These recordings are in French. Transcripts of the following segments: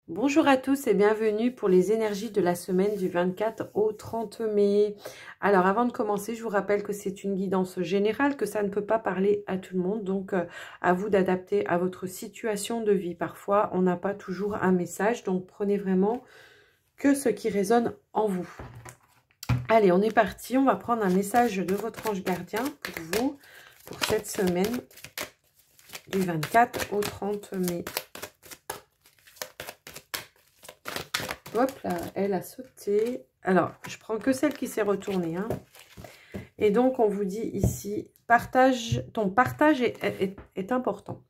Bonjour à tous et bienvenue pour les énergies de la semaine du 24 au 30 mai. Alors avant de commencer, je vous rappelle que c'est une guidance générale, que ça ne peut pas parler à tout le monde. Donc à vous d'adapter à votre situation de vie. Parfois, on n'a pas toujours un message, donc prenez vraiment que ce qui résonne en vous. Allez, on est parti. On va prendre un message de votre ange gardien pour vous, pour cette semaine du 24 au 30 mai. Hop là, elle a sauté. Alors, je prends que celle qui s'est retournée. Hein. Et donc, on vous dit ici, ton partage est important.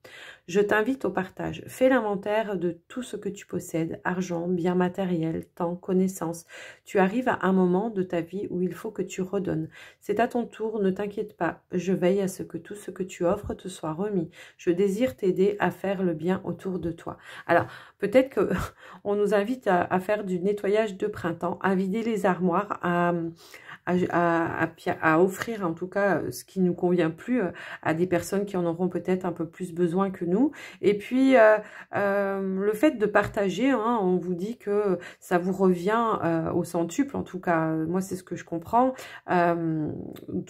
Je t'invite au partage. Fais l'inventaire de tout ce que tu possèdes. Argent, biens matériels, temps, connaissances. Tu arrives à un moment de ta vie où il faut que tu redonnes. C'est à ton tour, ne t'inquiète pas. Je veille à ce que tout ce que tu offres te soit remis. Je désire t'aider à faire le bien autour de toi. Alors, peut-être que on nous invite à faire du nettoyage de printemps, à vider les armoires, à offrir en tout cas ce qui ne nous convient plus à des personnes qui en auront peut-être un peu plus besoin que nous. Et puis le fait de partager, hein, on vous dit que ça vous revient au centuple, en tout cas moi c'est ce que je comprends,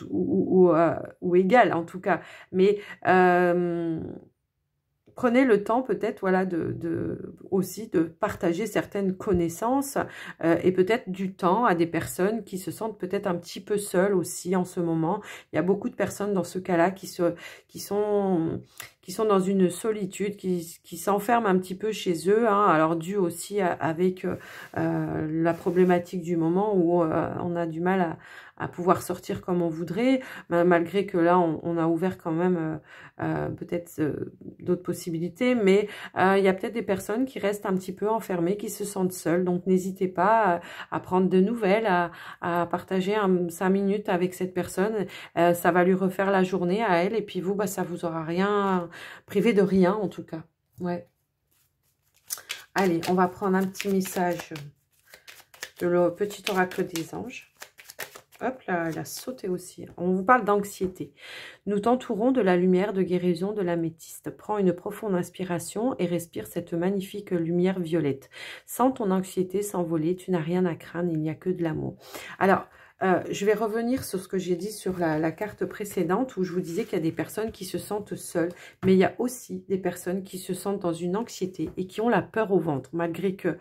ou égal en tout cas, mais prenez le temps peut-être voilà, aussi de partager certaines connaissances et peut-être du temps à des personnes qui se sentent peut-être un petit peu seules aussi en ce moment. Il y a beaucoup de personnes dans ce cas-là qui sont dans une solitude, qui s'enferment un petit peu chez eux, hein, alors dû aussi avec la problématique du moment où on a du mal à pouvoir sortir comme on voudrait, malgré que là on a ouvert quand même peut-être d'autres possibilités, mais il y a peut-être des personnes qui restent un petit peu enfermées, qui se sentent seules, donc n'hésitez pas à prendre de nouvelles, à partager 5 minutes avec cette personne, ça va lui refaire la journée à elle, et puis vous, bah, ça vous aura rien privé de rien en tout cas. Ouais. Allez, on va prendre un petit message de le petit oracle des anges. Hop là, elle a sauté aussi. On vous parle d'anxiété. Nous t'entourons de la lumière de guérison de l'améthyste. Prends une profonde inspiration et respire cette magnifique lumière violette. Sens ton anxiété s'envoler. Tu n'as rien à craindre, il n'y a que de l'amour. Alors, je vais revenir sur ce que j'ai dit sur la carte précédente où je vous disais qu'il y a des personnes qui se sentent seules, mais il y a aussi des personnes qui se sentent dans une anxiété et qui ont la peur au ventre, malgré que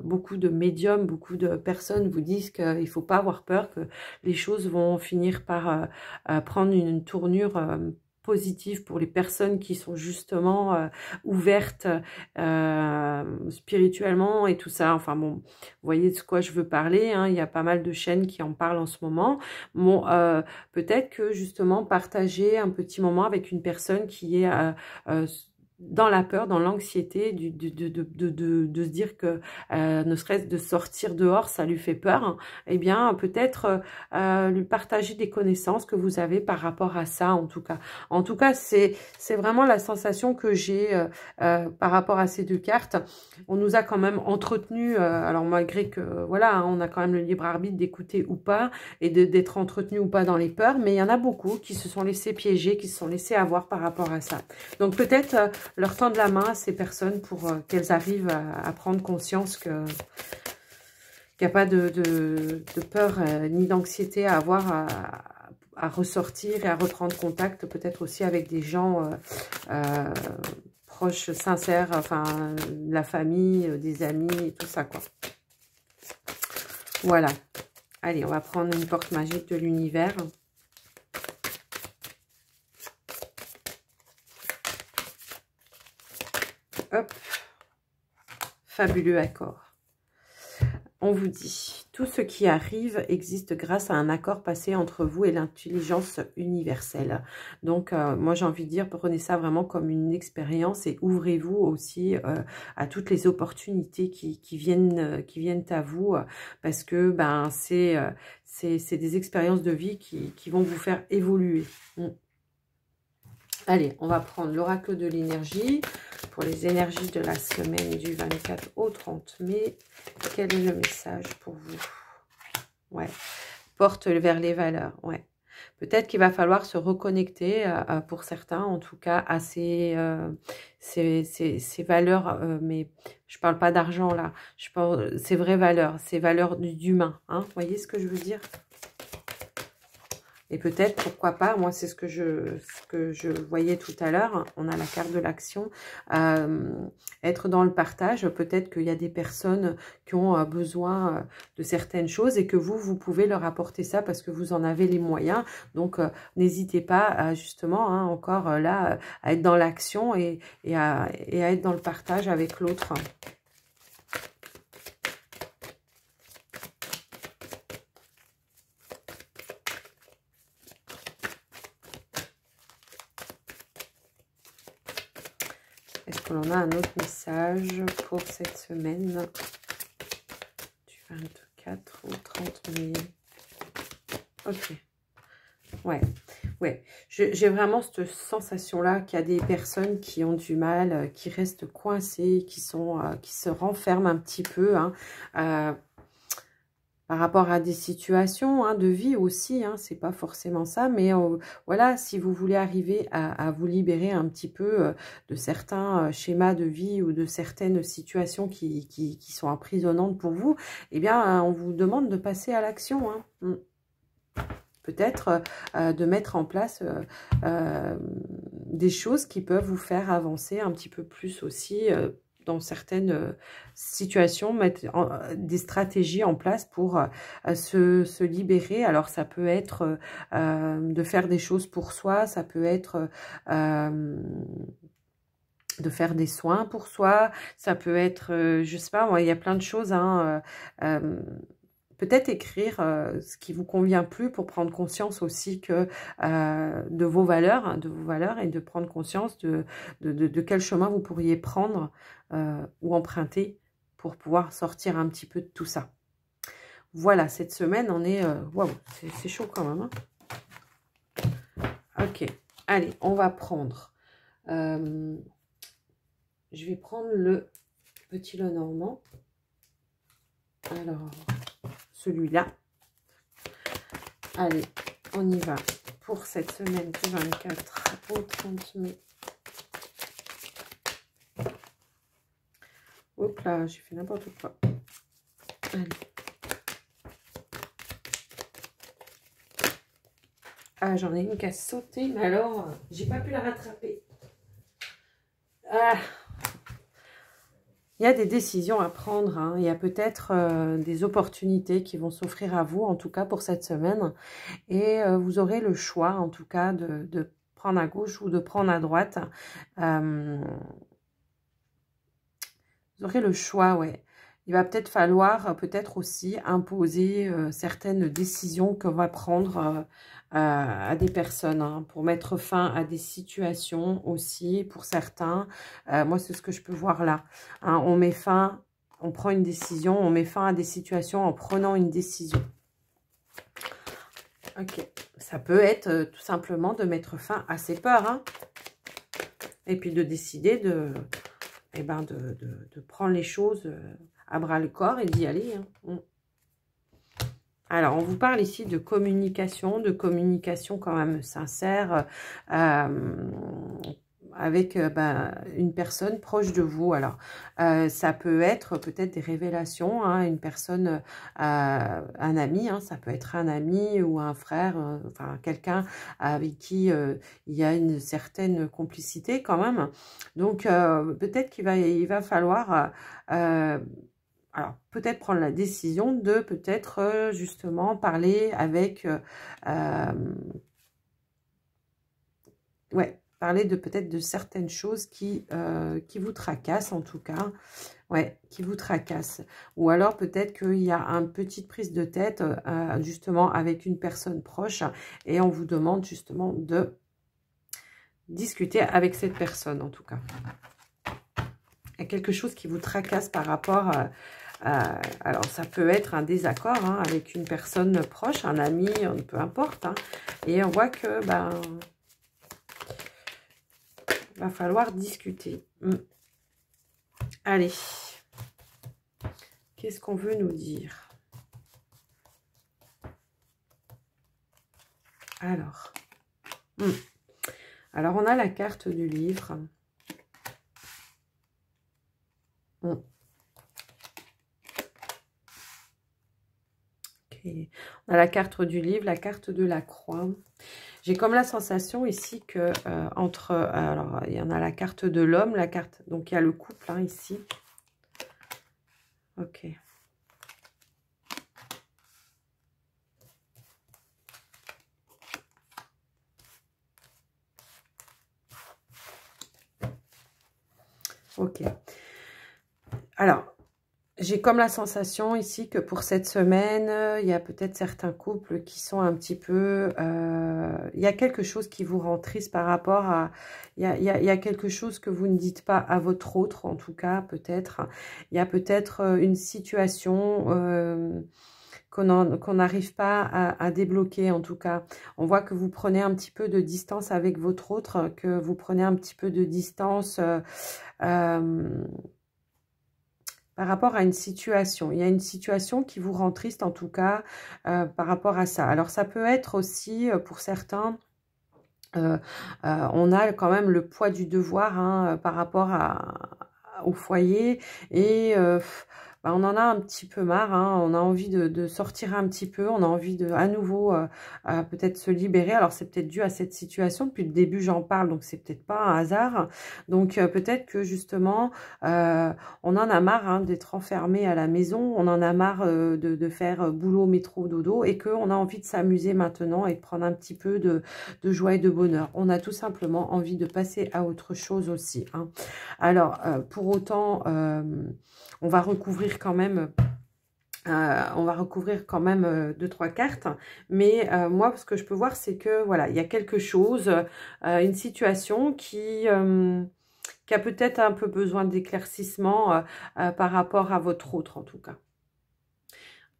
beaucoup de médiums, beaucoup de personnes vous disent qu'il ne faut pas avoir peur, que les choses vont finir par prendre une tournure positive pour les personnes qui sont justement ouvertes spirituellement et tout ça. Enfin bon, vous voyez de quoi je veux parler, hein. Il y a pas mal de chaînes qui en parlent en ce moment. Bon, peut-être que justement partager un petit moment avec une personne qui est dans la peur, dans l'anxiété, de se dire que ne serait-ce de sortir dehors, ça lui fait peur, hein, eh bien peut-être lui partager des connaissances que vous avez par rapport à ça, en tout cas. En tout cas, c'est vraiment la sensation que j'ai par rapport à ces deux cartes. On nous a quand même entretenu, alors malgré que, voilà, hein, on a quand même le libre arbitre d'écouter ou pas, et d'être entretenu ou pas dans les peurs, mais il y en a beaucoup qui se sont laissés piéger, qui se sont laissés avoir par rapport à ça. Donc peut-être leur tendre la main à ces personnes pour qu'elles arrivent à prendre conscience qu'il n'y a pas de peur ni d'anxiété à avoir à ressortir et à reprendre contact, peut-être aussi avec des gens proches, sincères, enfin la famille, des amis et tout ça, quoi. Voilà. Allez, on va prendre une porte magique de l'univers. Hop. Fabuleux accord. On vous dit, tout ce qui arrive existe grâce à un accord passé entre vous et l'intelligence universelle. Donc, moi, j'ai envie de dire, prenez ça vraiment comme une expérience et ouvrez-vous aussi à toutes les opportunités qui viennent à vous, parce que ben c'est des expériences de vie qui vont vous faire évoluer. Allez, on va prendre l'oracle de l'énergie pour les énergies de la semaine du 24 au 30 mai. Quel est le message pour vous? Ouais, porte vers les valeurs, ouais. Peut-être qu'il va falloir se reconnecter, pour certains en tout cas, à ces valeurs, mais je parle pas d'argent là, je parle ces vraies valeurs d'humain, hein, vous voyez ce que je veux dire? Et peut-être, pourquoi pas, moi c'est ce que je voyais tout à l'heure, on a la carte de l'action, être dans le partage, peut-être qu'il y a des personnes qui ont besoin de certaines choses et que vous pouvez leur apporter ça parce que vous en avez les moyens. Donc n'hésitez pas justement, hein, encore là, à être dans l'action et à être dans le partage avec l'autre. Est-ce qu'on en a un autre message pour cette semaine du 24 au 30 mai? Ok. Ouais. J'ai vraiment cette sensation-là qu'il y a des personnes qui ont du mal, qui restent coincées, qui se renferment un petit peu, hein, par rapport à des situations, hein, de vie aussi, hein, c'est pas forcément ça, mais voilà, si vous voulez arriver à vous libérer un petit peu de certains schémas de vie ou de certaines situations qui sont emprisonnantes pour vous, eh bien, on vous demande de passer à l'action, hein. Peut-être de mettre en place des choses qui peuvent vous faire avancer un petit peu plus aussi dans certaines situations, mettre des stratégies en place pour se libérer. Alors ça peut être de faire des choses pour soi, ça peut être de faire des soins pour soi, ça peut être, je sais pas, moi, il y a plein de choses, hein, peut-être écrire ce qui vous convient plus pour prendre conscience aussi que de vos valeurs, et de prendre conscience de quel chemin vous pourriez prendre ou emprunter pour pouvoir sortir un petit peu de tout ça. Voilà, cette semaine, on est... Waouh, c'est chaud quand même, hein. Ok, allez, on va prendre... je vais prendre le petit Lenormand. Alors... celui-là. Allez, on y va pour cette semaine du 24 au 30 mai. Hop là, j'ai fait n'importe quoi. Allez. Ah, j'en ai une qui a sauté, mais alors, j'ai pas pu la rattraper. Ah. Il y a des décisions à prendre, hein. Il y a peut-être des opportunités qui vont s'offrir à vous, en tout cas pour cette semaine. Et vous aurez le choix, en tout cas, de prendre à gauche ou de prendre à droite. Vous aurez le choix, ouais. Il va peut-être falloir, peut-être aussi, imposer certaines décisions qu'on va prendre à des personnes, hein, pour mettre fin à des situations aussi, pour certains. Moi, c'est ce que je peux voir là. Hein, on met fin, on prend une décision, on met fin à des situations en prenant une décision. Ok. Ça peut être tout simplement de mettre fin à ses peurs, hein, et puis de décider eh ben de prendre les choses à bras le corps et d'y aller, hein. Alors, on vous parle ici de communication quand même sincère, avec une personne proche de vous. Alors, ça peut être peut-être des révélations, hein, une personne, un ami, hein, ça peut être un ami ou un frère, enfin quelqu'un avec qui il y a une certaine complicité quand même. Donc, peut-être il va falloir... alors, peut-être prendre la décision de peut-être justement parler avec... ouais, parler de peut-être de certaines choses qui vous tracassent en tout cas. Ouais, qui vous tracassent. Ou alors peut-être qu'il y a une petite prise de tête justement avec une personne proche et on vous demande justement de discuter avec cette personne en tout cas. Il y a quelque chose qui vous tracasse par rapport alors, ça peut être un désaccord, hein, avec une personne proche, un ami, peu importe. Hein, et on voit que, va falloir discuter. Allez. Qu'est-ce qu'on veut nous dire? Alors, alors on a la carte du livre. Ok. On a la carte du livre, la carte de la croix. J'ai comme la sensation ici que alors il y en a la carte de l'homme, la carte, donc il y a le couple hein, ici. Ok. Ok. Alors, j'ai comme la sensation ici que pour cette semaine, il y a peut-être certains couples qui sont un petit peu... il y a quelque chose qui vous rend triste par rapport à... Il y a quelque chose que vous ne dites pas à votre autre, en tout cas, peut-être. Il y a peut-être une situation qu'on n'arrive pas à débloquer, en tout cas. On voit que vous prenez un petit peu de distance avec votre autre, que vous prenez un petit peu de distance... par rapport à une situation. Il y a une situation qui vous rend triste, en tout cas, par rapport à ça. Alors, ça peut être aussi, pour certains, on a quand même le poids du devoir hein, par rapport au foyer. Et bah, on en a un petit peu marre. Hein, on a envie de sortir un petit peu. On a envie de, à nouveau, peut-être se libérer. Alors, c'est peut-être dû à cette situation. Depuis le début, j'en parle, donc c'est peut-être pas un hasard. Donc, peut-être que, justement, on en a marre hein, d'être enfermé à la maison. On en a marre de faire boulot, métro, dodo. Et qu'on a envie de s'amuser maintenant et de prendre un petit peu de joie et de bonheur. On a tout simplement envie de passer à autre chose aussi. Hein. Alors, pour autant, on va recouvrir quand même... on va recouvrir quand même 2-3 cartes, mais moi, ce que je peux voir, c'est que voilà, il y a quelque chose, une situation qui a peut-être un peu besoin d'éclaircissement par rapport à votre autre, en tout cas.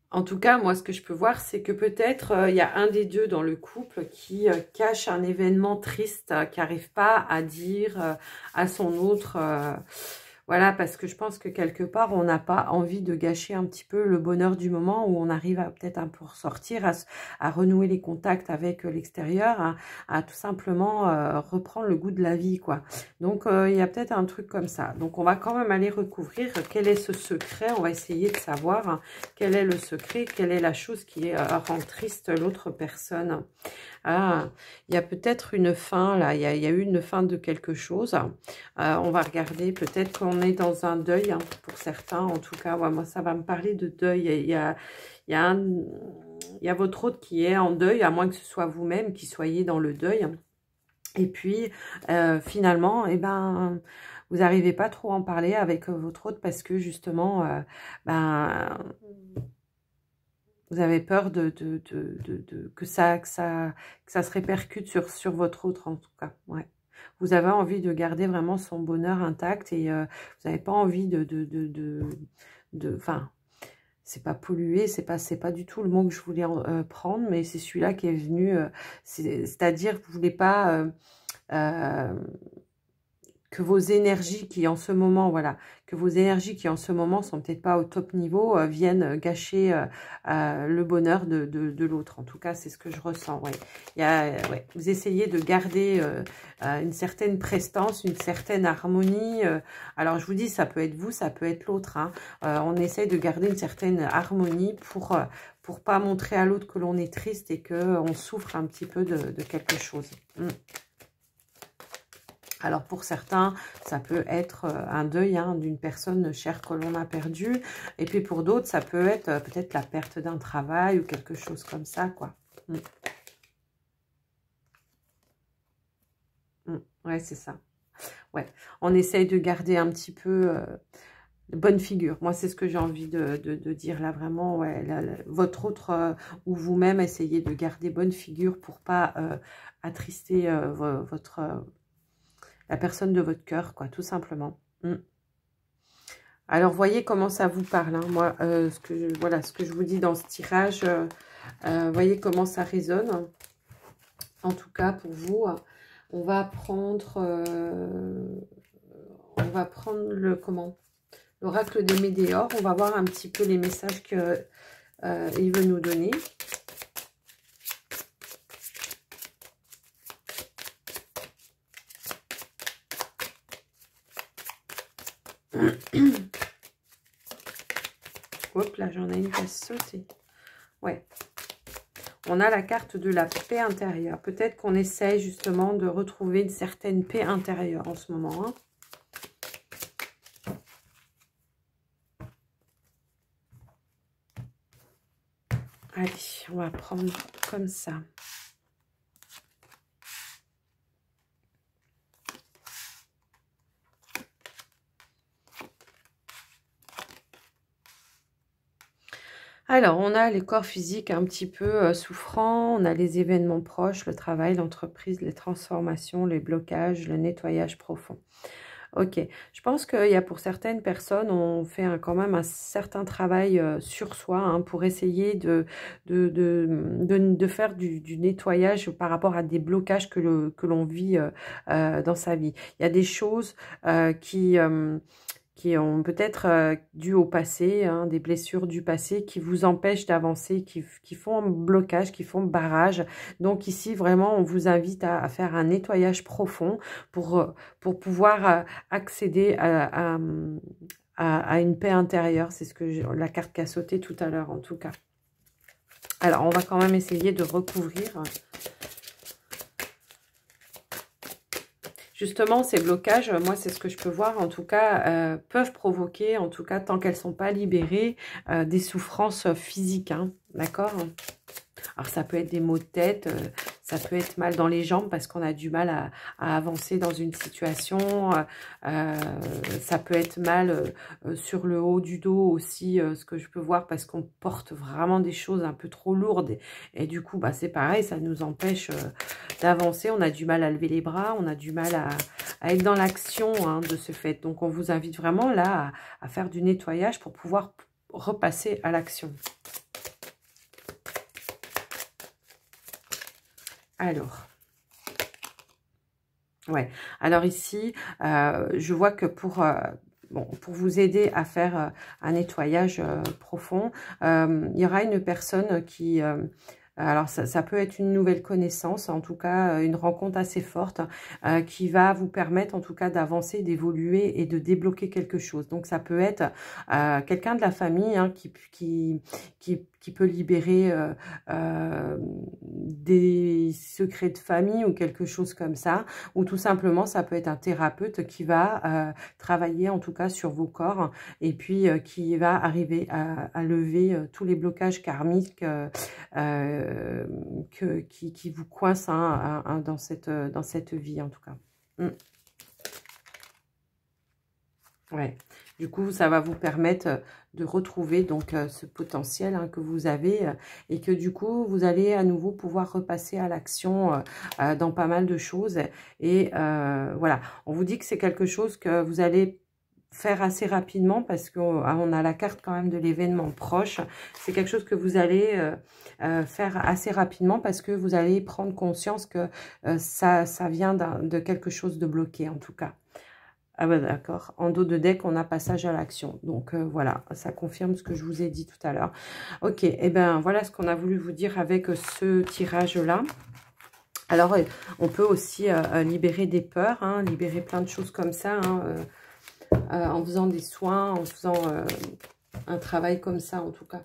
En tout cas, moi, ce que je peux voir, c'est que peut-être il y a un des deux dans le couple qui cache un événement triste, qui n'arrive pas à dire à son autre... voilà, parce que je pense que quelque part, on n'a pas envie de gâcher un petit peu le bonheur du moment où on arrive à peut-être un peu ressortir, à renouer les contacts avec l'extérieur, à tout simplement reprendre le goût de la vie, quoi. Donc, il y a peut-être un truc comme ça. Donc, on va quand même aller recouvrir quel est ce secret. On va essayer de savoir hein, quel est le secret, quelle est la chose qui rend triste l'autre personne. Ah, il y a peut-être une fin, là. Il y a eu une fin de quelque chose. On va regarder. Peut-être qu'on est dans un deuil, hein, pour certains. En tout cas, ouais, moi, ça va me parler de deuil. Il y a votre autre qui est en deuil, à moins que ce soit vous-même qui soyez dans le deuil. Et puis, finalement, eh ben... vous n'arrivez pas trop à en parler avec votre autre parce que, justement, vous avez peur que ça se répercute sur votre autre, en tout cas. Ouais. Vous avez envie de garder vraiment son bonheur intact et vous n'avez pas envie enfin, c'est pas polluer, c'est pas du tout le mot que je voulais prendre, mais c'est celui-là qui est venu, c'est-à-dire que vous voulez pas... que vos énergies qui en ce moment, voilà, que vos énergies qui en ce moment sont peut-être pas au top niveau, viennent gâcher le bonheur de l'autre. En tout cas, c'est ce que je ressens. Ouais. Ouais. Vous essayez de garder une certaine prestance, une certaine harmonie. Alors, je vous dis, ça peut être vous, ça peut être l'autre. Hein. On essaye de garder une certaine harmonie pour pas montrer à l'autre que l'on est triste et qu'on souffre un petit peu de quelque chose. Alors, pour certains, ça peut être un deuil hein, d'une personne chère que l'on a perdue. Et puis, pour d'autres, ça peut être peut-être la perte d'un travail ou quelque chose comme ça, quoi. Ouais, c'est ça. Ouais, on essaye de garder un petit peu de bonne figure. Moi, c'est ce que j'ai envie de dire là, vraiment. Ouais, votre autre ou vous-même, essayez de garder bonne figure pour pas attrister la personne de votre cœur, quoi, tout simplement. Alors, voyez comment ça vous parle. Hein. Moi, voilà, ce que je vous dis dans ce tirage, voyez comment ça résonne. En tout cas, pour vous, on va prendre l'oracle des Médéors. On va voir un petit peu les messages qu'il veut nous donner. Hop, là, j'en ai une qui a sauté. Ouais. On a la carte de la paix intérieure. Peut-être qu'on essaye justement de retrouver une certaine paix intérieure en ce moment. Hein. Allez, on va prendre comme ça. Alors, on a les corps physiques un petit peu souffrants, on a les événements proches, le travail, l'entreprise, les transformations, les blocages, le nettoyage profond. Ok, je pense qu'il y a pour certaines personnes, on fait quand même un certain travail sur soi hein, pour essayer de faire du nettoyage par rapport à des blocages que l'on vit dans sa vie. Il y a des choses qui ont peut-être dû au passé, hein, des blessures du passé qui vous empêchent d'avancer, qui font un blocage, qui font barrage. Donc ici, vraiment, on vous invite à faire un nettoyage profond pour pouvoir accéder à une paix intérieure. C'est ce que la carte qui a sauté tout à l'heure, en tout cas. Alors, on va quand même essayer de recouvrir... Justement, ces blocages, moi, c'est ce que je peux voir, en tout cas, peuvent provoquer, en tout cas, tant qu'elles ne sont pas libérées, des souffrances physiques, hein, d'accord? Alors, ça peut être des maux de tête, ça peut être mal dans les jambes parce qu'on a du mal à avancer dans une situation. Ça peut être mal sur le haut du dos aussi, ce que je peux voir parce qu'on porte vraiment des choses un peu trop lourdes. Et du coup, bah, c'est pareil, ça nous empêche d'avancer. On a du mal à lever les bras, on a du mal à être dans l'action hein, de ce fait. Donc, on vous invite vraiment là à faire du nettoyage pour pouvoir repasser à l'action. Alors, ouais. Alors ici, je vois que pour vous aider à faire un nettoyage profond, il y aura une personne qui... alors, ça peut être une nouvelle connaissance, en tout cas, une rencontre assez forte qui va vous permettre, en tout cas, d'avancer, d'évoluer et de débloquer quelque chose. Donc, ça peut être quelqu'un de la famille hein, qui peut libérer des secrets de famille ou quelque chose comme ça. Ou tout simplement, ça peut être un thérapeute qui va travailler, en tout cas, sur vos corps et puis qui va arriver à lever tous les blocages karmiques qui vous coince hein, dans cette vie en tout cas. Ouais. Du coup, ça va vous permettre de retrouver donc ce potentiel hein, que vous avez et que du coup, vous allez à nouveau pouvoir repasser à l'action dans pas mal de choses. Et voilà, on vous dit que c'est quelque chose que vous allez faire assez rapidement parce qu'on a la carte quand même de l'événement proche. C'est quelque chose que vous allez faire assez rapidement parce que vous allez prendre conscience que ça vient de quelque chose de bloqué en tout cas. Ah bah d'accord, en dos de deck, on a passage à l'action. Donc voilà, ça confirme ce que je vous ai dit tout à l'heure. Ok, et ben voilà ce qu'on a voulu vous dire avec ce tirage-là. Alors, on peut aussi libérer des peurs, hein, libérer plein de choses comme ça, hein, en faisant des soins, en faisant un travail comme ça en tout cas.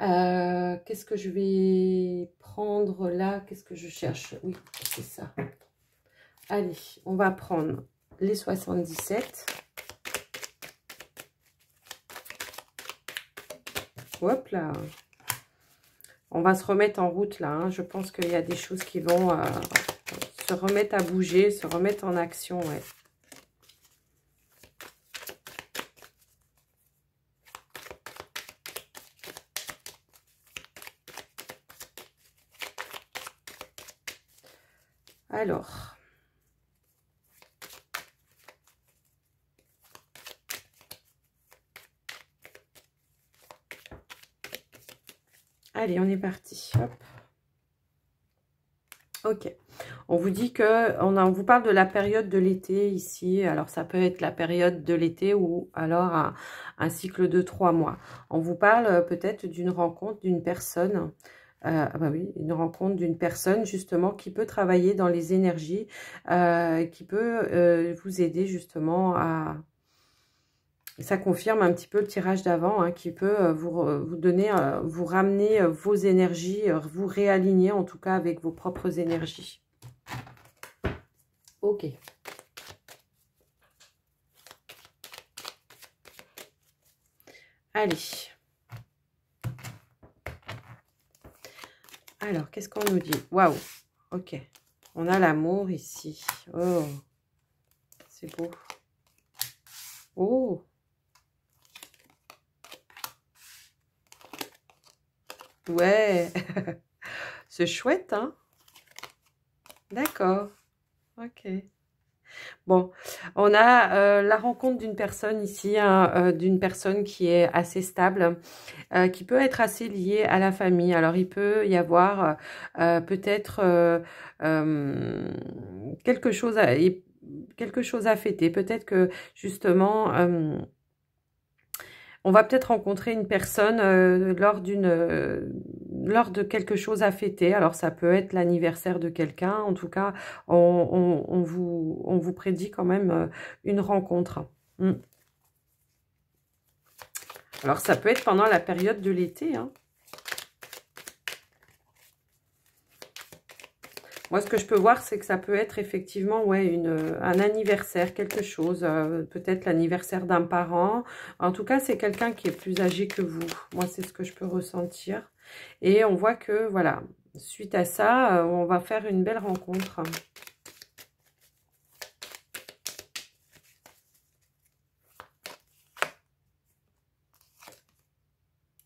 Qu'est-ce que je vais prendre là? Qu'est-ce que je cherche? Oui, c'est ça. Allez, on va prendre les 77. Hop là. On va se remettre en route là. Hein. Je pense qu'il y a des choses qui vont se remettre à bouger, se remettre en action. Ouais. Alors, allez, on est parti. Hop. Ok. On vous dit que on vous parle de la période de l'été ici. Alors, ça peut être la période de l'été ou alors un cycle de 3 mois. On vous parle peut-être d'une rencontre d'une personne. Ah bah oui, une rencontre d'une personne justement qui peut travailler dans les énergies, qui peut vous aider justement Ça confirme un petit peu le tirage d'avant, hein, qui peut vous donner, vous ramener vos énergies, vous réaligner en tout cas avec vos propres énergies. Ok. Allez. Alors, qu'est-ce qu'on nous dit? Waouh. Ok. On a l'amour ici. Oh. C'est beau. Oh. Ouais. C'est chouette, hein? D'accord. Ok. Bon, on a la rencontre d'une personne ici, hein, d'une personne qui est assez stable, qui peut être assez liée à la famille. Alors, il peut y avoir peut-être quelque chose à fêter. Peut-être que, justement... on va peut-être rencontrer une personne lors de quelque chose à fêter. Alors, ça peut être l'anniversaire de quelqu'un. En tout cas, on vous prédit quand même une rencontre. Alors, ça peut être pendant la période de l'été, hein. Moi, ce que je peux voir, c'est que ça peut être effectivement ouais, un anniversaire, quelque chose. Peut-être l'anniversaire d'un parent. En tout cas, c'est quelqu'un qui est plus âgé que vous. Moi, c'est ce que je peux ressentir. Et on voit que, voilà, suite à ça, on va faire une belle rencontre.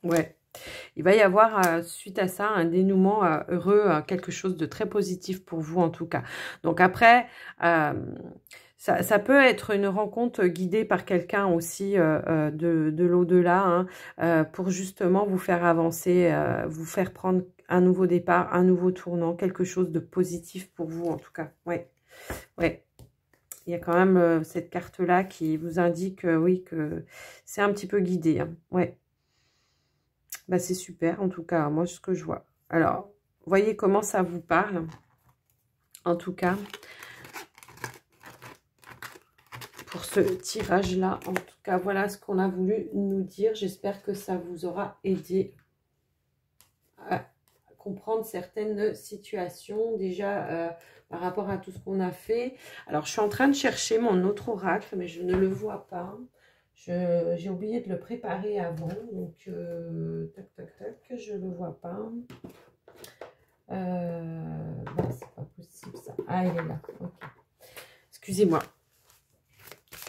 Ouais. Il va y avoir, suite à ça, un dénouement heureux, quelque chose de très positif pour vous en tout cas. Donc après, ça peut être une rencontre guidée par quelqu'un aussi de l'au-delà, hein, pour justement vous faire avancer, vous faire prendre un nouveau départ, un nouveau tournant, quelque chose de positif pour vous en tout cas. Ouais, ouais. Il y a quand même cette carte-là qui vous indique, oui, que c'est un petit peu guidé, hein. Ouais. Bah, c'est super, en tout cas, moi, ce que je vois. Alors, voyez comment ça vous parle, en tout cas, pour ce tirage-là. En tout cas, voilà ce qu'on a voulu nous dire. J'espère que ça vous aura aidé à comprendre certaines situations, déjà, par rapport à tout ce qu'on a fait. Alors, je suis en train de chercher mon autre oracle, mais je ne le vois pas. J'ai oublié de le préparer avant, donc tac, tac, tac, je ne le vois pas. Non, c'est pas possible ça. Ah, il est là, ok. Excusez-moi.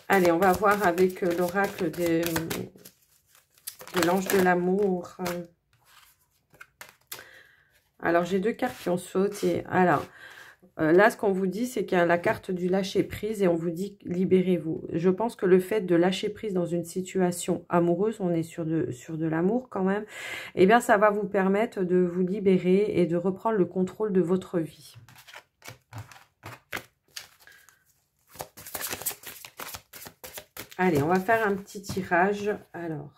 Allez, on va voir avec l'oracle de l'ange de l'amour. Alors, j'ai deux cartes qui ont sauté. Alors, là, ce qu'on vous dit, c'est qu'il y a la carte du lâcher-prise et on vous dit « libérez-vous ». Je pense que le fait de lâcher prise dans une situation amoureuse, on est sur de l'amour quand même, eh bien, ça va vous permettre de vous libérer et de reprendre le contrôle de votre vie. Allez, on va faire un petit tirage. Alors...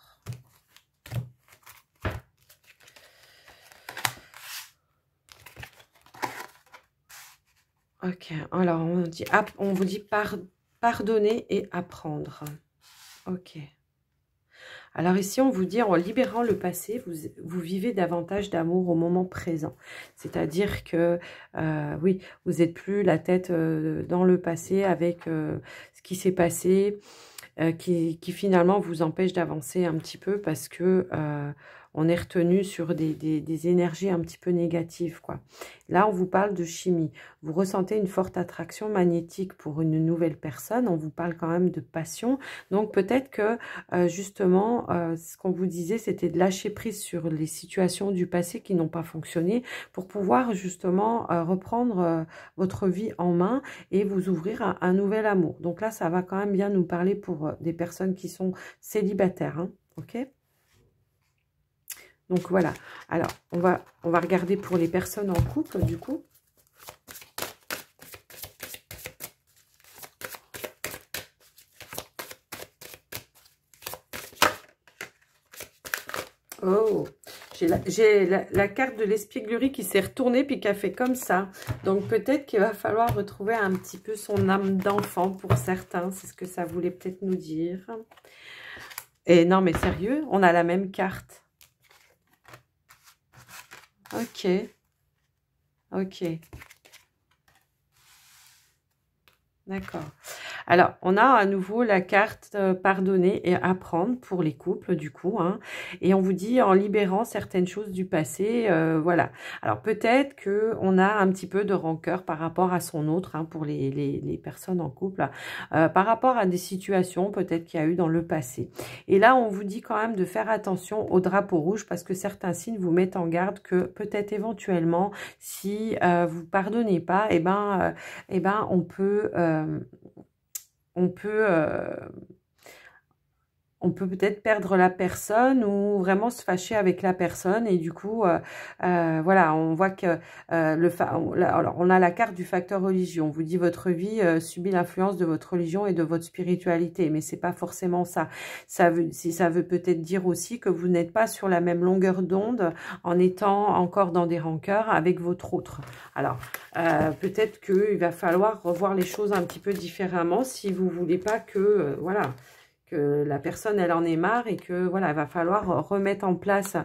Ok, alors on vous dit pardonner et apprendre. Ok. Alors ici, on vous dit, en libérant le passé, vous vivez davantage d'amour au moment présent. C'est-à-dire que, oui, vous n'êtes plus la tête dans le passé avec ce qui s'est passé, qui finalement vous empêche d'avancer un petit peu parce que on est retenu sur des énergies un petit peu négatives, quoi. Là, on vous parle de chimie. Vous ressentez une forte attraction magnétique pour une nouvelle personne. On vous parle quand même de passion. Donc, peut-être que, justement, ce qu'on vous disait, c'était de lâcher prise sur les situations du passé qui n'ont pas fonctionné pour pouvoir, justement, reprendre votre vie en main et vous ouvrir à un nouvel amour. Donc là, ça va quand même bien nous parler pour des personnes qui sont célibataires, hein, ok ? Donc voilà, alors on va regarder pour les personnes en couple du coup. Oh, j'ai la carte de l'espièglerie qui s'est retournée puis qui a fait comme ça. Donc peut-être qu'il va falloir retrouver un petit peu son âme d'enfant pour certains. C'est ce que ça voulait peut-être nous dire. Et non, mais sérieux, on a la même carte. Ok, ok, d'accord. Alors, on a à nouveau la carte pardonner et apprendre pour les couples, du coup. Hein, et on vous dit en libérant certaines choses du passé, voilà. Alors, peut-être qu'on a un petit peu de rancœur par rapport à son autre, hein, pour les personnes en couple, par rapport à des situations peut-être qu'il y a eu dans le passé. Et là, on vous dit quand même de faire attention au drapeau rouge parce que certains signes vous mettent en garde que peut-être éventuellement, si vous pardonnez pas, on peut... on peut, on peut peut-être perdre la personne ou vraiment se fâcher avec la personne et du coup, voilà, on voit que alors on a la carte du facteur religion. On vous dit votre vie subit l'influence de votre religion et de votre spiritualité, mais c'est pas forcément ça. Ça veut peut-être dire aussi que vous n'êtes pas sur la même longueur d'onde en étant encore dans des rancœurs avec votre autre. Alors peut-être qu'il va falloir revoir les choses un petit peu différemment si vous voulez pas que voilà, que la personne, elle en ait marre et que, voilà, il va falloir remettre en place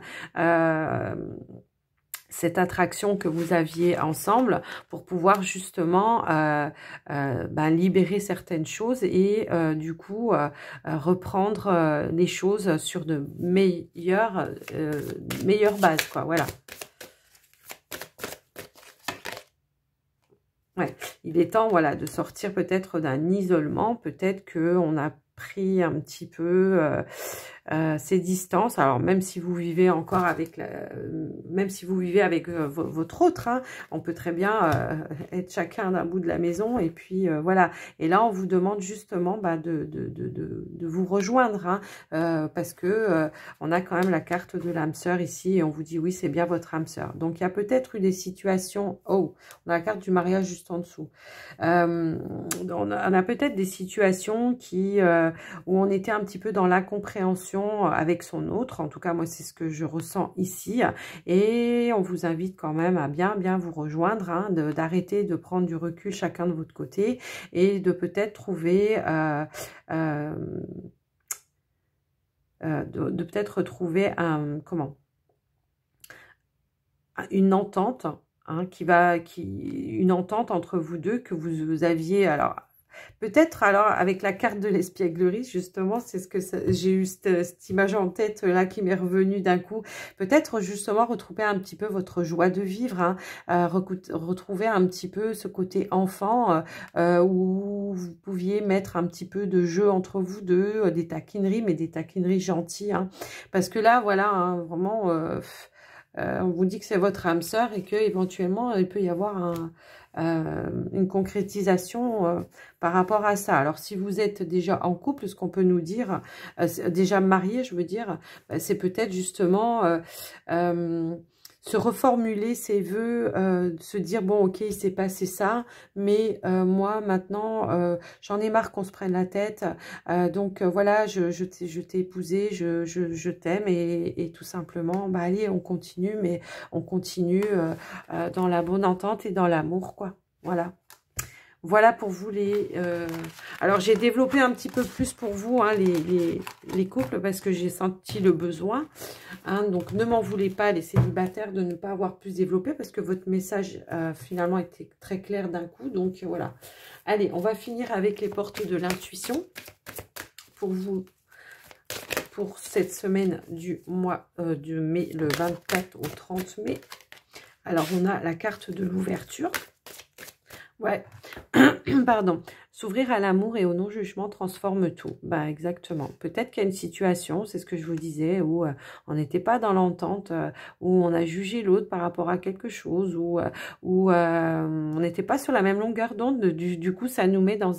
cette attraction que vous aviez ensemble pour pouvoir justement libérer certaines choses et du coup reprendre les choses sur de meilleures bases, quoi, voilà. Ouais, il est temps, voilà, de sortir peut-être d'un isolement, peut-être qu'on a pris un petit peu ces distances. Alors même si vous vivez encore avec votre autre, hein, on peut très bien être chacun d'un bout de la maison et puis voilà. Et là on vous demande justement de vous rejoindre, hein, parce que on a quand même la carte de l'âme sœur ici et on vous dit oui, c'est bien votre âme sœur. Donc il y a peut-être eu des situations, oh, on a la carte du mariage juste en dessous. On a peut-être des situations où on était un petit peu dans l'incompréhension avec son autre. En tout cas, moi, c'est ce que je ressens ici. Et on vous invite quand même à bien vous rejoindre, hein, d'arrêter de prendre du recul chacun de votre côté et de peut-être trouver... de peut-être retrouver une entente, hein, une entente entre vous deux que vous aviez. Alors peut-être alors avec la carte de l'espièglerie, justement, c'est ce que j'ai eu cette image en tête là qui m'est revenue d'un coup. Peut-être justement retrouver un petit peu votre joie de vivre, hein, retrouver un petit peu ce côté enfant où vous pouviez mettre un petit peu de jeu entre vous deux, des taquineries, mais des taquineries gentilles, hein, parce que là, voilà, hein, vraiment... on vous dit que c'est votre âme sœur et que éventuellement il peut y avoir une concrétisation par rapport à ça. Alors si vous êtes déjà en couple, ce qu'on peut nous dire, déjà marié, je veux dire, c'est peut-être justement se reformuler ses vœux, se dire bon ok, il s'est passé ça, mais moi maintenant j'en ai marre qu'on se prenne la tête, donc voilà, je t'ai épousé, je t'aime et tout simplement bah allez, on continue, mais on continue dans la bonne entente et dans l'amour, quoi. Voilà. Voilà pour vous alors j'ai développé un petit peu plus pour vous, hein, les couples parce que j'ai senti le besoin, hein, donc ne m'en voulez pas les célibataires de ne pas avoir plus développé parce que votre message finalement était très clair d'un coup, donc voilà. Allez, on va finir avec les portes de l'intuition pour vous, pour cette semaine du mois de mai, le 24 au 30 mai. Alors on a la carte de l'ouverture. Ouais, pardon. S'ouvrir à l'amour et au non-jugement transforme tout. Bah exactement. Peut-être qu'il y a une situation, c'est ce que je vous disais, où on n'était pas dans l'entente, où on a jugé l'autre par rapport à quelque chose, où on n'était pas sur la même longueur d'onde. Du coup, ça nous met dans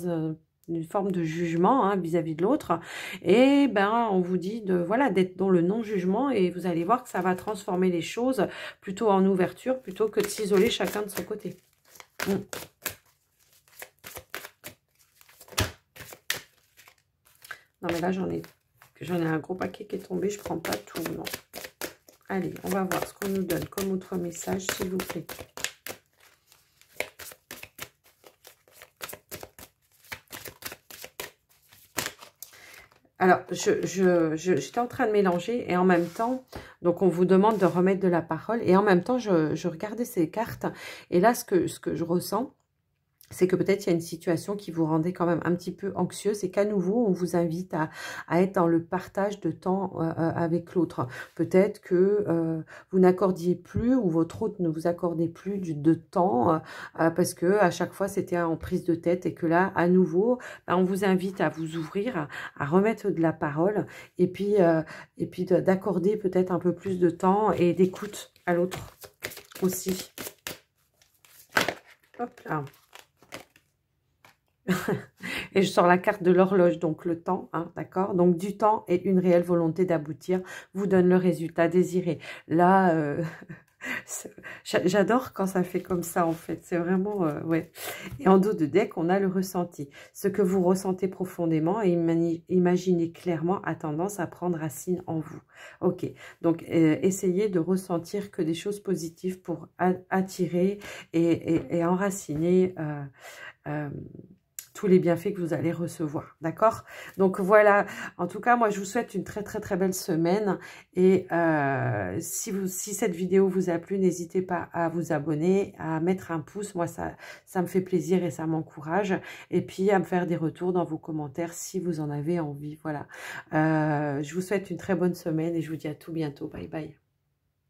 une forme de jugement, hein, vis-à-vis de l'autre. Et ben, on vous dit voilà, d'être dans le non-jugement et vous allez voir que ça va transformer les choses plutôt en ouverture, plutôt que de s'isoler chacun de son côté. Non, mais là, j'en ai un gros paquet qui est tombé. Je prends pas tout, non. Allez, on va voir ce qu'on nous donne comme autre message, s'il vous plaît. Alors, j'étais en train de mélanger et en même temps, donc on vous demande de remettre de la parole et en même temps, je regardais ces cartes et là, ce que je ressens, c'est que peut-être il y a une situation qui vous rendait quand même un petit peu anxieuse et qu'à nouveau, on vous invite à être dans le partage de temps avec l'autre. Peut-être que vous n'accordiez plus ou votre hôte ne vous accordait plus de temps parce que à chaque fois, c'était en prise de tête et que là, à nouveau, ben, on vous invite à vous ouvrir, à remettre de la parole et puis d'accorder peut-être un peu plus de temps et d'écoute à l'autre aussi. Hop là. Et je sors la carte de l'horloge, donc le temps, hein, d'accord? Donc du temps et une réelle volonté d'aboutir vous donne le résultat désiré. Là, j'adore quand ça fait comme ça, en fait. C'est vraiment, ouais. Et en dos de deck, on a le ressenti. Ce que vous ressentez profondément et imaginez clairement a tendance à prendre racine en vous. Ok, donc essayez de ressentir que des choses positives pour attirer et enraciner tous les bienfaits que vous allez recevoir, d'accord? Donc voilà, en tout cas, moi, je vous souhaite une très, très, très belle semaine. Et si cette vidéo vous a plu, n'hésitez pas à vous abonner, à mettre un pouce. Moi, ça me fait plaisir et ça m'encourage. Et puis, à me faire des retours dans vos commentaires si vous en avez envie. Voilà. Je vous souhaite une très bonne semaine et je vous dis à tout bientôt. Bye, bye.